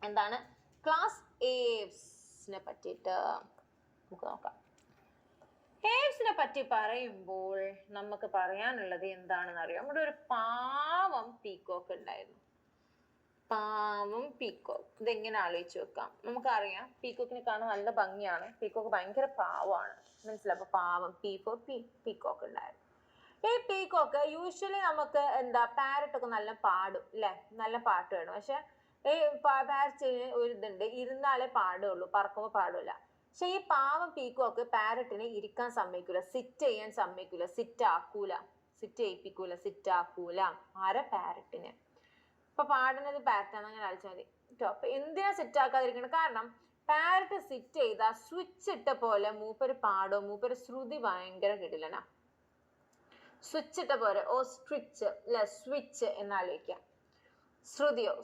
എന്താണ്? ക്ലാസ് ഏവ്സിനെ പറ്റിയിട്ട് നമുക്ക് നോക്കാം. ഏവ്സിനെ പറ്റി പറയുമ്പോൾ നമുക്ക് പറയാനുള്ളത് എന്താണെന്ന് അറിയാം. നമ്മുടെ ഒരു പാവം പീക്കോക്ക് ഉണ്ടായിരുന്നു. പാവം പീക്കോക്ക്. ഇതെങ്ങനെ ആലോചിച്ച് വെക്കാം? നമുക്കറിയാം പീക്കോക്കിനെ കാണാൻ നല്ല ഭംഗിയാണ്. പീക്കോക്ക് ഭയങ്കര പാവമാണ്, മനസ്സിലായി? അപ്പൊ പാവം പീക്കോക്ക് ഉണ്ടായിരുന്നു. ഈ പീക്കോക്ക് യൂഷ്വലി നമുക്ക് എന്താ പാരറ്റൊക്കെ നല്ല പാടും അല്ലെ, നല്ല പാട്ട് വേണം. പക്ഷെ ഈ പാരറ്റിന് ഒരു ഇതുണ്ട്, ഇരുന്നാലേ പാടുള്ളൂ, പറക്കുമ്പോൾ പാടില്ല. പക്ഷെ ഈ പാവം പീക്കോക്ക് പാരറ്റിനെ ഇരിക്കാൻ സമ്മതിക്കൂല, സിറ്റ് ചെയ്യാൻ സമ്മതിക്കൂല, സിറ്റ് ചെയ്യിപ്പിക്കൂല. ആരെ? പാരറ്റിനെ. അപ്പൊ പാടുന്നത് പാരറ്റാന്ന് അങ്ങനെ അടിച്ചാൽ മതി കേട്ടോ. അപ്പൊ എന്തിനാ സിറ്റ് ആക്കാതിരിക്കണം? കാരണം പാരറ്റ് സിറ്റ് ചെയ്താൽ സ്വിച്ച് ഇട്ട പോലെ മൂപ്പര് പാടോ, മൂപ്പര് ശ്രുതി ഭയങ്കര കിടിലനാ. സ്വിച്ച് ഇട്ട പോലെ, ഓ സ്ട്രിച്ച് അല്ലെ, സ്വിച്ച് എന്നാലോചിക്കാം. ശ്രുതിയോ